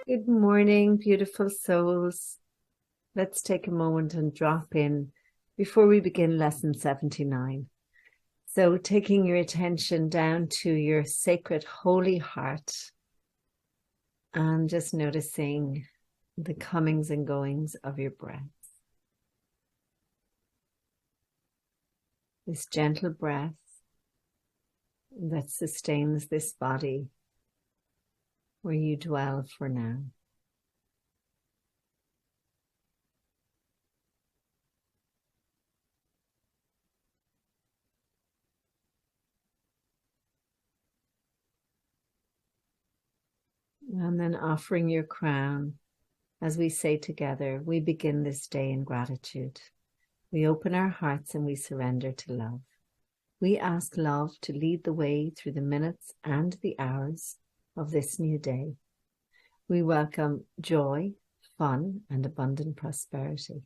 Good morning, beautiful souls. Let's take a moment and drop in before we begin lesson 79. So taking your attention down to your sacred holy heart and just noticing the comings and goings of your breath. This gentle breath that sustains this body where you dwell for now. And then offering your crown, as we say together, we begin this day in gratitude. We open our hearts and we surrender to love. We ask love to lead the way through the minutes and the hours of this new day. We welcome joy, fun, and abundant prosperity.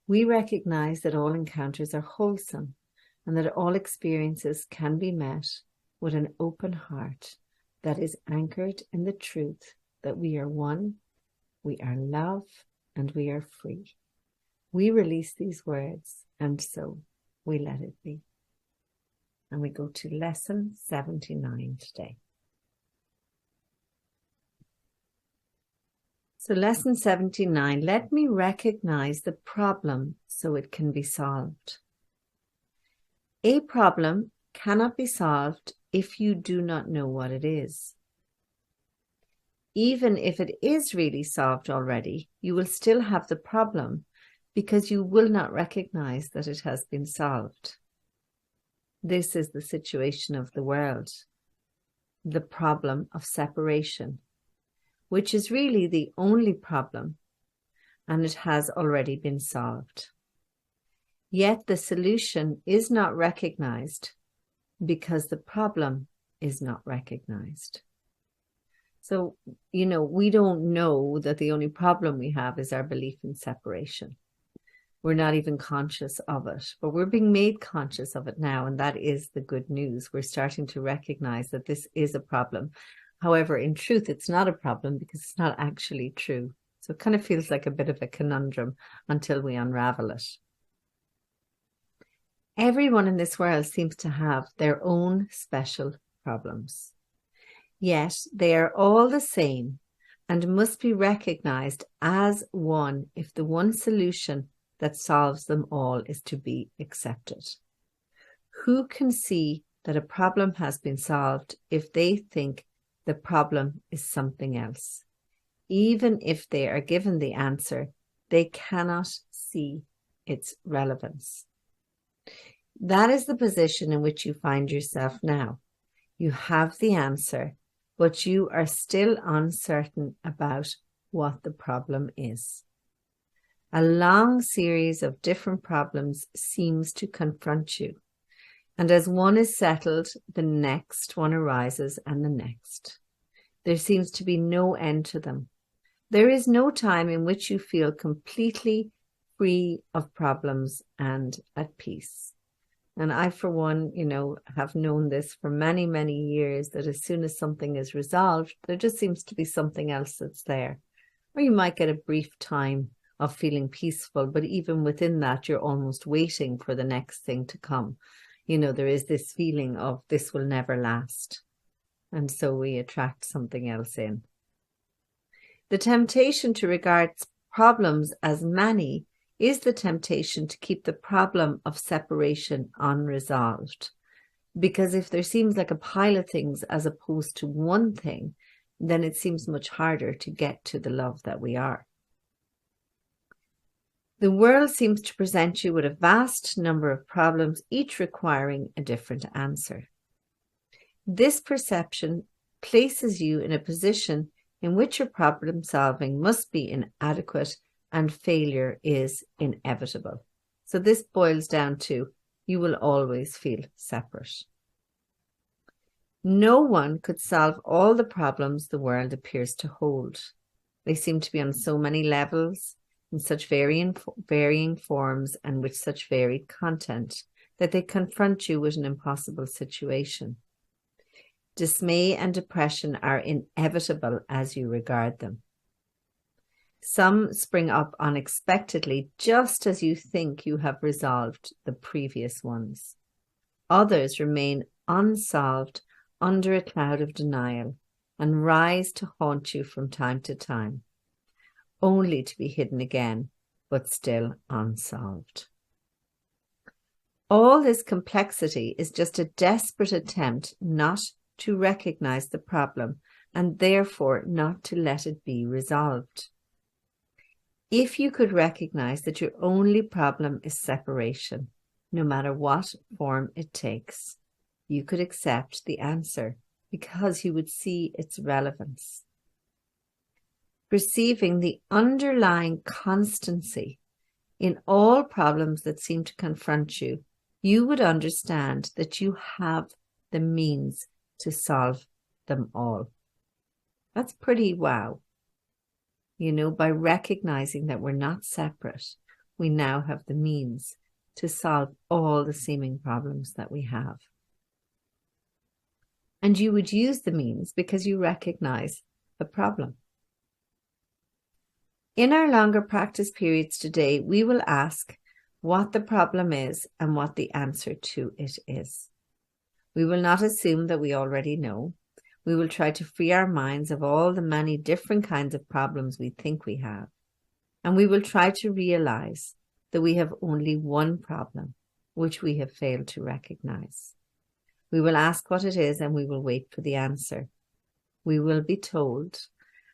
We recognize that all encounters are wholesome and that all experiences can be met with an open heart that is anchored in the truth that we are one, we are love, and we are free. We release these words, and so we let it be. And we go to lesson 79 today. So lesson 79, let me recognize the problem so it can be solved. A problem cannot be solved if you do not know what it is. Even if it is really solved already, you will still have the problem because you will not recognize that it has been solved. This is the situation of the world, the problem of separation, which is really the only problem, and it has already been solved. Yet the solution is not recognized because the problem is not recognized. So, we don't know that the only problem we have is our belief in separation. We're not even conscious of it, but we're being made conscious of it now, and that is the good news. We're starting to recognize that this is a problem. However, in truth, it's not a problem because it's not actually true. So it kind of feels like a bit of a conundrum until we unravel it. Everyone in this world seems to have their own special problems. Yet they are all the same and must be recognized as one if the one solution that solves them all is to be accepted. Who can see that a problem has been solved if they think the problem is something else? Even if they are given the answer, they cannot see its relevance. That is the position in which you find yourself now. You have the answer, but you are still uncertain about what the problem is. A long series of different problems seems to confront you. And as one is settled, the next one arises and the next. There seems to be no end to them. There is no time in which you feel completely free of problems and at peace. And I, for one, have known this for many, many years, that as soon as something is resolved, there just seems to be something else that's there. Or you might get a brief time of feeling peaceful, but even within that, you're almost waiting for the next thing to come. There is this feeling of this will never last. And so we attract something else in. The temptation to regard problems as many is the temptation to keep the problem of separation unresolved. Because if there seems like a pile of things as opposed to one thing, then it seems much harder to get to the love that we are. The world seems to present you with a vast number of problems, each requiring a different answer. This perception places you in a position in which your problem solving must be inadequate and failure is inevitable. So this boils down to you will always feel separate. No one could solve all the problems the world appears to hold. They seem to be on so many levels, in such varying forms, and with such varied content that they confront you with an impossible situation. Dismay and depression are inevitable as you regard them. Some spring up unexpectedly just as you think you have resolved the previous ones. Others remain unsolved under a cloud of denial and rise to haunt you from time to time, only to be hidden again, but still unsolved. All this complexity is just a desperate attempt not to recognize the problem and therefore not to let it be resolved. If you could recognize that your only problem is separation, no matter what form it takes, you could accept the answer because you would see its relevance. Perceiving the underlying constancy in all problems that seem to confront you, you would understand that you have the means to solve them all. That's pretty wow. By recognizing that we're not separate, we now have the means to solve all the seeming problems that we have. And you would use the means because you recognize the problem. In our longer practice periods today, we will ask what the problem is and what the answer to it is. We will not assume that we already know. We will try to free our minds of all the many different kinds of problems we think we have. And we will try to realize that we have only one problem, which we have failed to recognize. We will ask what it is and we will wait for the answer. We will be told,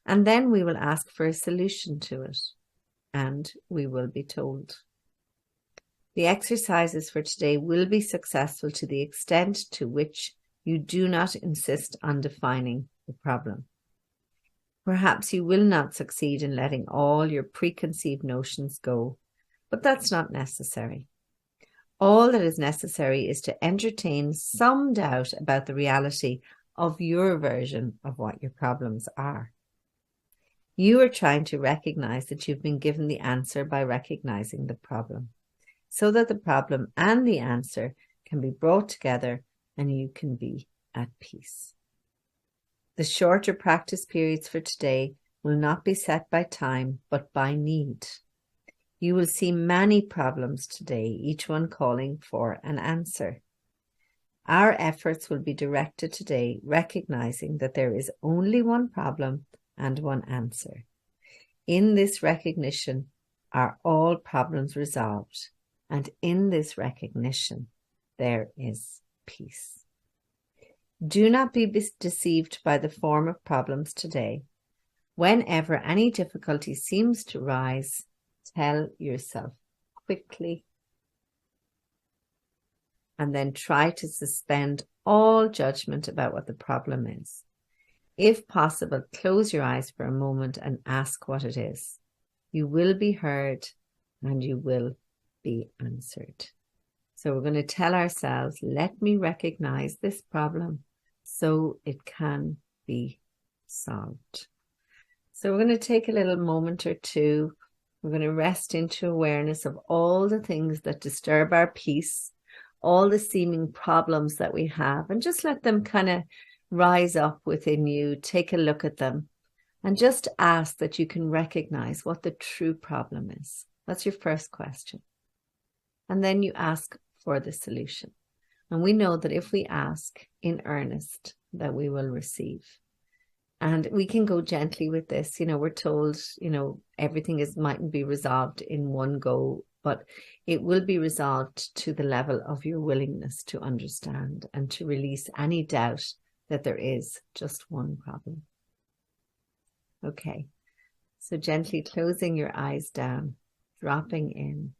and then we will ask for a solution to it, and we will be told. The exercises for today will be successful to the extent to which you do not insist on defining the problem. Perhaps you will not succeed in letting all your preconceived notions go, but that's not necessary. All that is necessary is to entertain some doubt about the reality of your version of what your problems are. You are trying to recognize that you've been given the answer by recognizing the problem, so that the problem and the answer can be brought together and you can be at peace. The shorter practice periods for today will not be set by time, but by need. You will see many problems today, each one calling for an answer. Our efforts will be directed today, recognizing that there is only one problem and one answer. In this recognition are all problems resolved, and in this recognition there is peace. Do not be deceived by the form of problems today. Whenever any difficulty seems to rise, tell yourself quickly, and then try to suspend all judgment about what the problem is. If possible, close your eyes for a moment and ask what it is. You will be heard and you will be answered. So we're going to tell ourselves, let me recognize this problem so it can be solved. So we're going to take a little moment or two. We're going to rest into awareness of all the things that disturb our peace, all the seeming problems that we have, and just let them kind of rise up within you. Take a look at them and just ask that you can recognize what the true problem is. That's your first question. And then you ask for the solution. And we know that if we ask in earnest, that we will receive. And we can go gently with this. We're told, everything mightn't be resolved in one go, but it will be resolved to the level of your willingness to understand and to release any doubt that there is just one problem. Okay, so gently closing your eyes down, dropping in.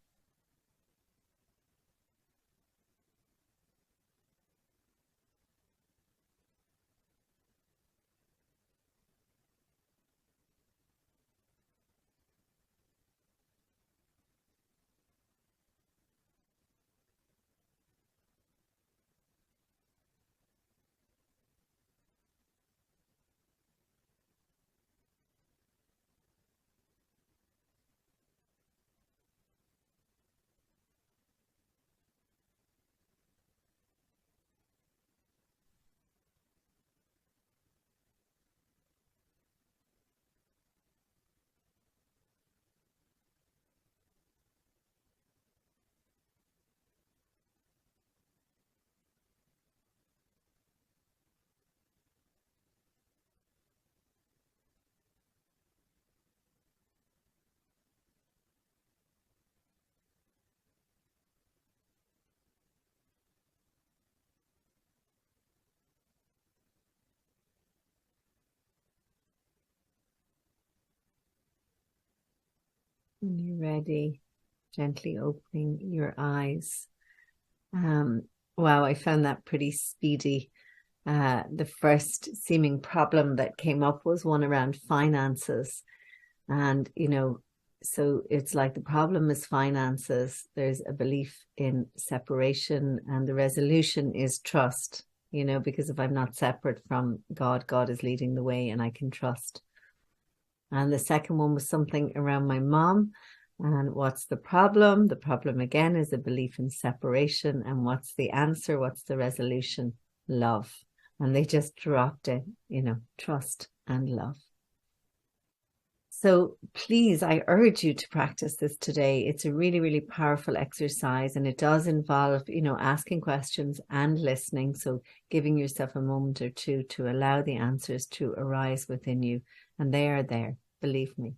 When you're ready, gently opening your eyes. Wow, I found that pretty speedy. The first seeming problem that came up was one around finances. And, so it's like the problem is finances. There's a belief in separation, and the resolution is trust, because if I'm not separate from God, God is leading the way and I can trust. And the second one was something around my mom. And what's the problem? The problem again is a belief in separation. And what's the answer? What's the resolution? Love. And they just dropped it, trust and love. So please, I urge you to practice this today. It's a really, really powerful exercise, and it does involve, asking questions and listening. So giving yourself a moment or two to allow the answers to arise within you. And they are there, believe me.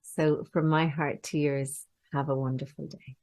So from my heart to yours, have a wonderful day.